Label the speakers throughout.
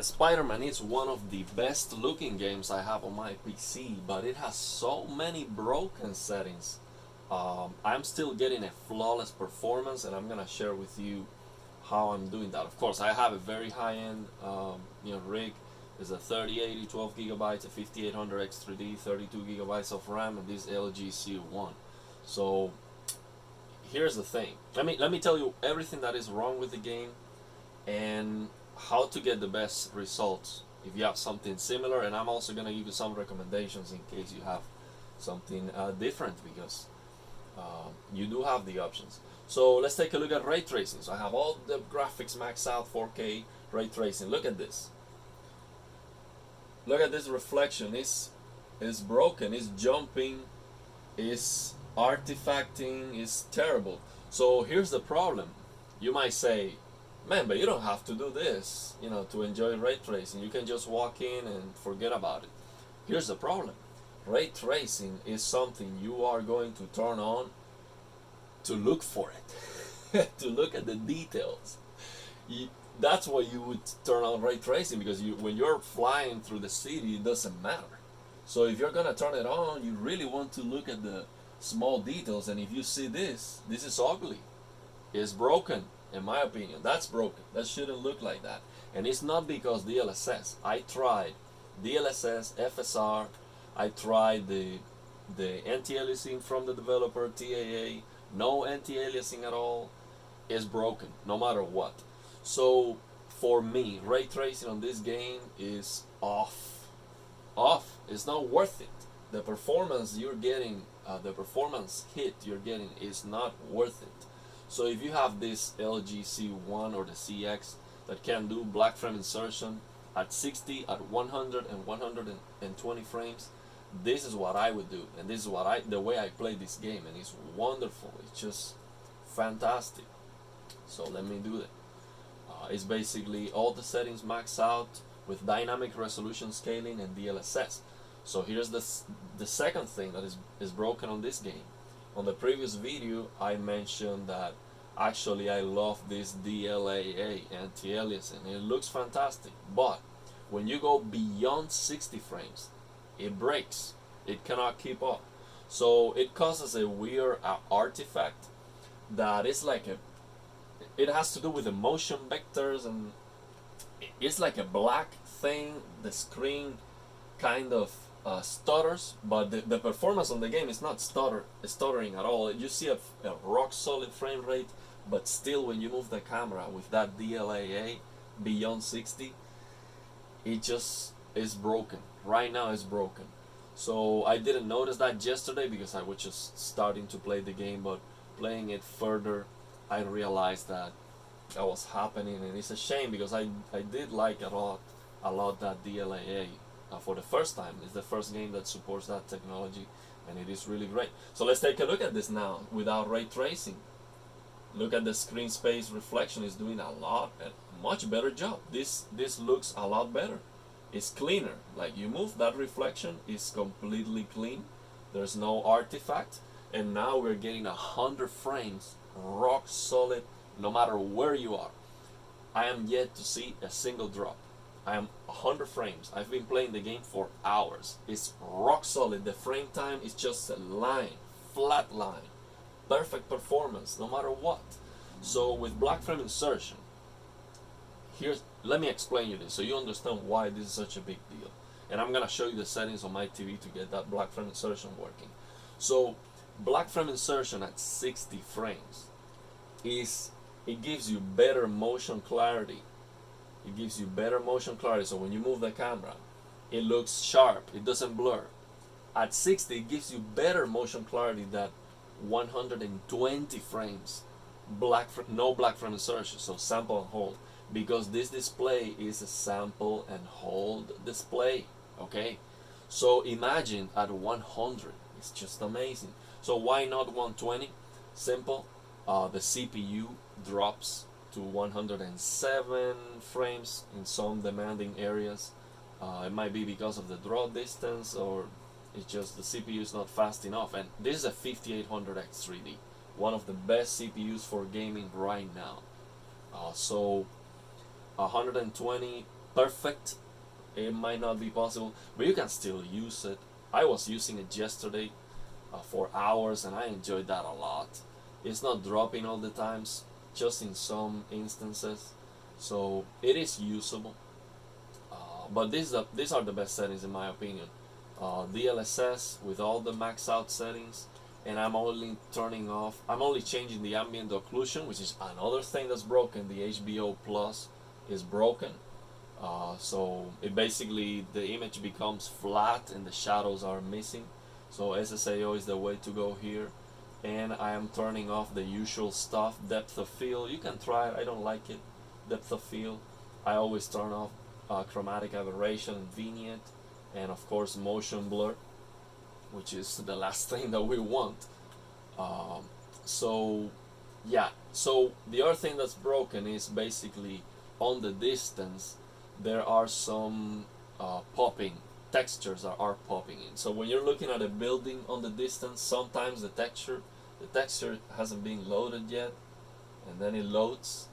Speaker 1: Spider-Man is one of the best looking games I have on my PC, but it has so many broken settings. I'm still getting a flawless performance, and I'm gonna share with you how I'm doing that. Of course, I have a very high-end rig. It's a 3080, 12 gigabytes, a 5800 X3D, 32 gigabytes of RAM, and this LG C1. So here's the thing. Let me tell you everything that is wrong with the game and how to get the best results if you have something similar. And I'm also gonna give you some recommendations in case you have something different, because you do have the options. So let's take a look at ray tracing. So I have all the graphics maxed out, 4K ray tracing. Look at this. Look at this reflection. It's broken. It's jumping. It's artifacting. It's terrible. So here's the problem. You might say, man, but you don't have to do this, to enjoy ray tracing. You can just walk in and forget about it. Here's the problem. Ray tracing is something you are going to turn on to look for it, to look at the details. That's why you would turn on ray tracing, because when you're flying through the city, it doesn't matter. So if you're gonna turn it on, you really want to look at the small details. And if you see this is ugly. It's broken, in my opinion. That's broken. That shouldn't look like that. And it's not because DLSS. I tried DLSS, FSR. I tried the anti-aliasing from the developer, DLAA. No anti-aliasing at all. Is broken, no matter what. So for me, ray tracing on this game is off. It's not worth it. The performance you're getting, the performance hit you're getting is not worth it. So if you have this LG C1 or the CX that can do black frame insertion at 60, at 100 and 120 frames, this is what I would do, and this is the way I play this game, and it's wonderful. It's just fantastic. So let me do it. It's basically all the settings maxed out with dynamic resolution scaling and DLSS. So here's the second thing that is broken on this game. On the previous video, I mentioned that actually I love this DLAA anti-aliasing. It looks fantastic, but when you go beyond 60 frames, it breaks. It cannot keep up. So it causes a weird artifact that is like it has to do with the motion vectors, and it's like a black thing. The screen kind of stutters, but the performance on the game is not stuttering at all. You see a rock solid frame rate, but still when you move the camera with that DLAA beyond 60, it just is broken. Right now it's broken. So I didn't notice that yesterday because I was just starting to play the game, but playing it further, I realized that was happening, and it's a shame because I did like a lot that DLAA. For the first time, it's the first game that supports that technology, and it is really great. So let's take a look at this now without ray tracing. Look at the screen space reflection. Is doing a much better job. This looks a lot better. It's cleaner. Like, you move that reflection, is completely clean. There's no artifact, and now we're getting 100 frames, rock solid, no matter where you are. I am yet to see a single drop. I am 100 frames. I've been playing the game for hours. It's rock solid. The frame time is just a line, flat line. Perfect performance, no matter what. So with black frame insertion, let me explain you this so you understand why this is such a big deal. And I'm gonna show you the settings on my TV to get that black frame insertion working. So black frame insertion at 60 frames it gives you better motion clarity. It gives you better motion clarity, so when you move the camera, it looks sharp, it doesn't blur. At 60, it gives you better motion clarity than 120 frames. No black frame insertion, so sample and hold. Because this display is a sample and hold display, okay? So imagine at 100, it's just amazing. So why not 120? Simple, the CPU drops to 107 frames in some demanding areas. It might be because of the draw distance, or it's just the CPU is not fast enough. And this is a 5800 X3D, one of the best CPUs for gaming right now. So 120 perfect. It might not be possible, but you can still use it. I was using it yesterday for hours, and I enjoyed that a lot. It's not dropping all the times, just in some instances, so it is usable. But these are the best settings in my opinion. DLSS with all the max out settings, and I'm only changing the ambient occlusion, which is another thing that's broken. The HBO Plus is broken. So it basically, the image becomes flat and the shadows are missing. So SSAO is the way to go here. And I am turning off the usual stuff. Depth of field, you can try it, I don't like it. Depth of field, I always turn off chromatic aberration, vignette, and of course motion blur, which is the last thing that we want. So yeah, so the other thing that's broken is basically on the distance there are some popping textures are popping in. So when you're looking at a building on the distance, sometimes the texture hasn't been loaded yet, and then it loads.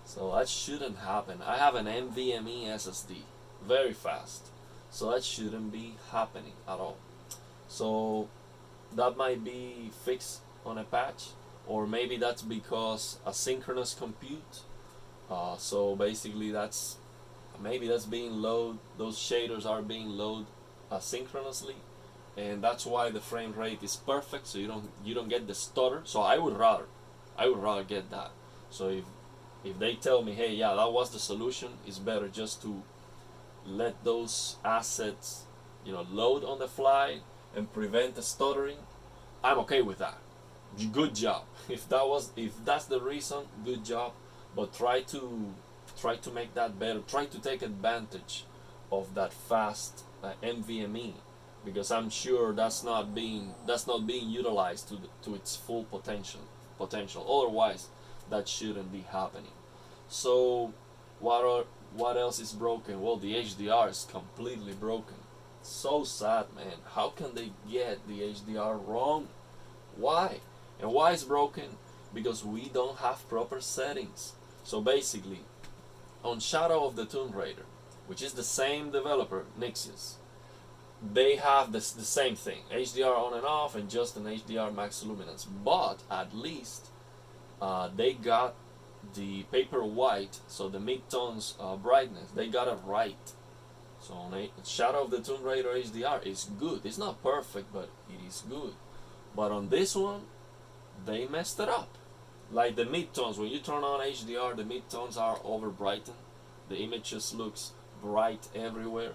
Speaker 1: So that shouldn't happen. I have an NVMe SSD, very fast, so that shouldn't be happening at all. So that might be fixed on a patch, or maybe that's because asynchronous compute. So basically maybe that's being loaded, those shaders are being loaded asynchronously, and that's why the frame rate is perfect, so you don't get the stutter. So I would rather get that. So if they tell me, hey, yeah, that was the solution, it's better just to let those assets, load on the fly and prevent the stuttering, I'm okay with that. Good job. If that's the reason, good job. But try to make that better. Try to take advantage of that fast NVMe, because I'm sure that's not being utilized to its full potential. Otherwise, that shouldn't be happening. So what else is broken? Well, the HDR is completely broken. So sad, man. How can they get the HDR wrong? Why? And why it's broken? Because we don't have proper settings. So basically, on Shadow of the Tomb Raider, which is the same developer, Nixius, they have the same thing, HDR on and off, and just an HDR max luminance. But at least they got the paper white, so the midtones brightness, they got it right. So on Shadow of the Tomb Raider HDR is good. It's not perfect, but it is good. But on this one, they messed it up. Like the midtones, when you turn on HDR, the midtones are over brightened. The image just looks bright everywhere,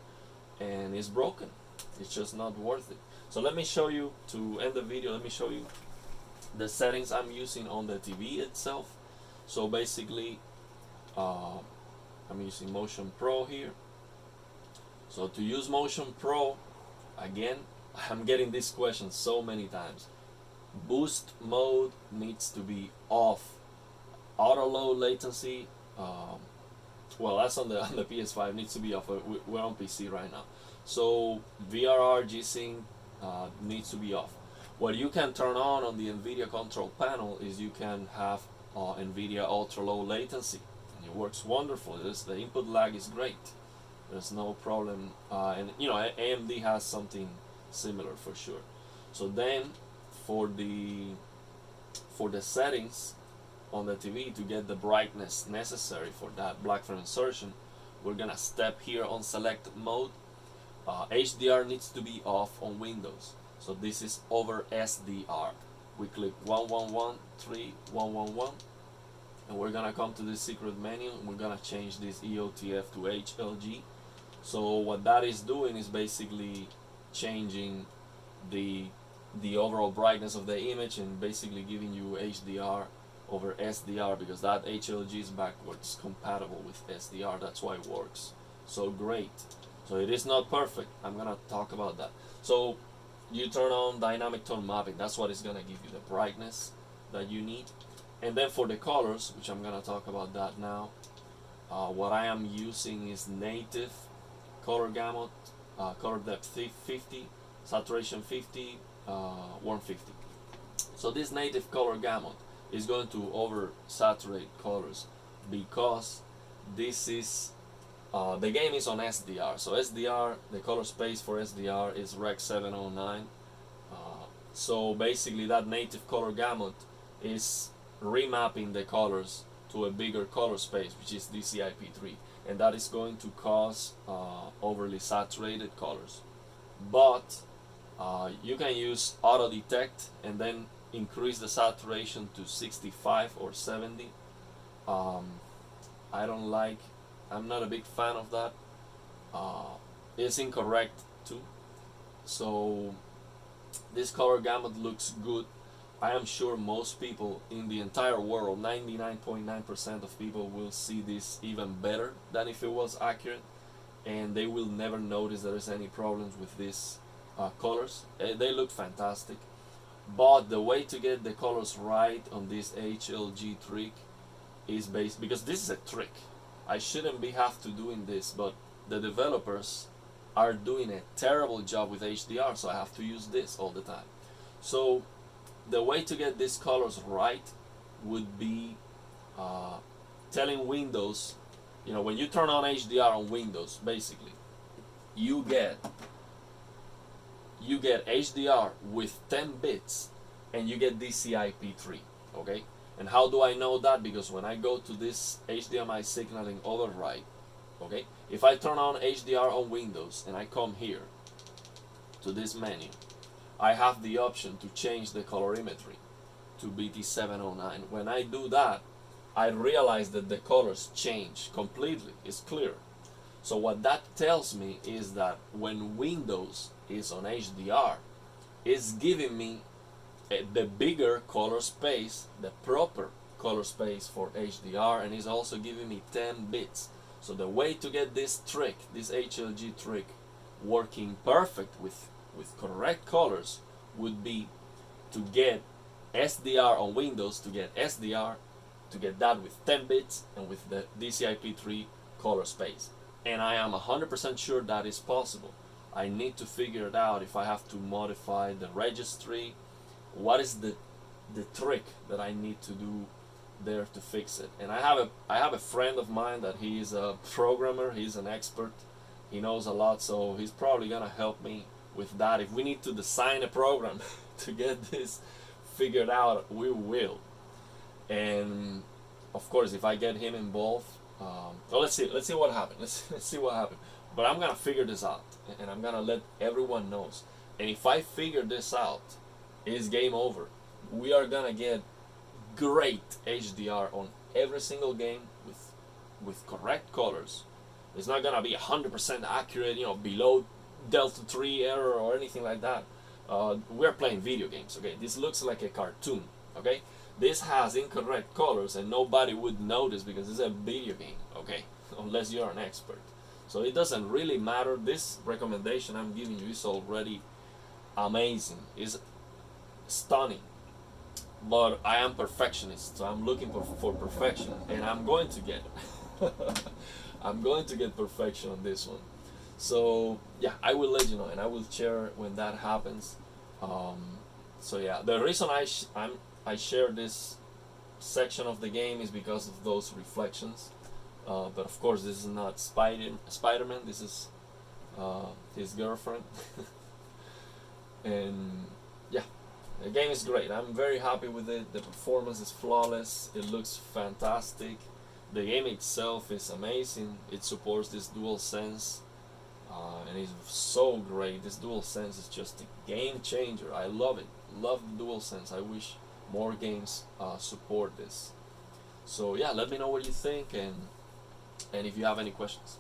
Speaker 1: and it's broken. It's just not worth it. So let me show you, to end the video, let me show you the settings I'm using on the TV itself. So basically, I'm using Motion Pro here. So to use Motion Pro, again, I'm getting this question so many times. Boost mode needs to be off. Auto low latency, well, that's on the PS5, needs to be off. We're on PC right now. So VRR G-Sync needs to be off. What you can turn on the NVIDIA control panel is you can have NVIDIA ultra low latency, and it works wonderful. The input lag is great. There's no problem, and AMD has something similar for sure. So then for the settings on the TV to get the brightness necessary for that black frame insertion, we're gonna step here on select mode. HDR needs to be off on Windows, so this is over SDR. We click 111.3.111, and we're gonna come to this secret menu, and we're gonna change this EOTF to HLG. So what that is doing is basically changing the overall brightness of the image and basically giving you HDR over SDR, because that HLG is backwards compatible with SDR. That's why it works so great. So it is not perfect. I'm gonna talk about that. So you turn on dynamic tone mapping. That's what is gonna give you the brightness that you need. And then for the colors, which I'm gonna talk about that now, what I am using is native color gamut, color depth 50, saturation 50, warm 50. So this native color gamut is going to over saturate colors, because this is The game is on SDR, so SDR, the color space for SDR is Rec 709. So basically that native color gamut is remapping the colors to a bigger color space, which is DCI-P3, and that is going to cause overly saturated colors. But you can use auto detect and then increase the saturation to 65 or 70. I'm not a big fan of that. It's incorrect too. So this color gamut looks good. I am sure most people in the entire world, 99.9% of people, will see this even better than if it was accurate, and they will never notice there is any problems with these colors. They look fantastic. But the way to get the colors right on this HLG trick is based, because this is a trick. I shouldn't have to doing this, but the developers are doing a terrible job with HDR, so I have to use this all the time. So the way to get these colors right would be telling Windows, when you turn on HDR on Windows, basically, you get HDR with 10 bits and you get DCI-P3, okay? And how do I know that? Because when I go to this HDMI signaling override, okay, if I turn on HDR on Windows and I come here to this menu, I have the option to change the colorimetry to BT709. When I do that, I realize that the colors change completely. It's clear. So what that tells me is that when Windows is on HDR, it's giving me the bigger color space, the proper color space for HDR, and is also giving me 10 bits. So the way to get this trick, this HLG trick, working perfect with correct colors would be to get SDR on Windows, to get SDR, to get that with 10 bits and with the DCI-P3 color space. And I am 100% sure that is possible. I need to figure it out if I have to modify the registry. What is the trick that I need to do there to fix it? And I have a friend of mine that he is a programmer, he's an expert, he knows a lot, so he's probably gonna help me with that. If we need to design a program to get this figured out, we will. And of course, if I get him involved, well, let's see what happens. Let's see what happens. But I'm gonna figure this out, and I'm gonna let everyone knows. And if I figure this out, it's game over. We are gonna get great HDR on every single game with correct colors. It's not gonna be 100% accurate, below Delta 3 error or anything like that. We're playing video games, okay? This looks like a cartoon, okay? This has incorrect colors and nobody would notice because it's a video game, okay? Unless you're an expert. So it doesn't really matter. This recommendation I'm giving you is already amazing. It's stunning. But I am perfectionist, so I'm looking for perfection, and I'm going to get it. I'm going to get perfection on this one. So yeah, I will let you know, and I will share when that happens. So yeah, the reason I share this section of the game is because of those reflections. But of course, this is not Spiderman. This is his girlfriend. And yeah, the game is great. I'm very happy with it. The performance is flawless. It looks fantastic. The game itself is amazing. It supports this DualSense. And it's so great. This DualSense is just a game changer. I love it. Love the DualSense. I wish more games support this. So yeah, let me know what you think, and if you have any questions.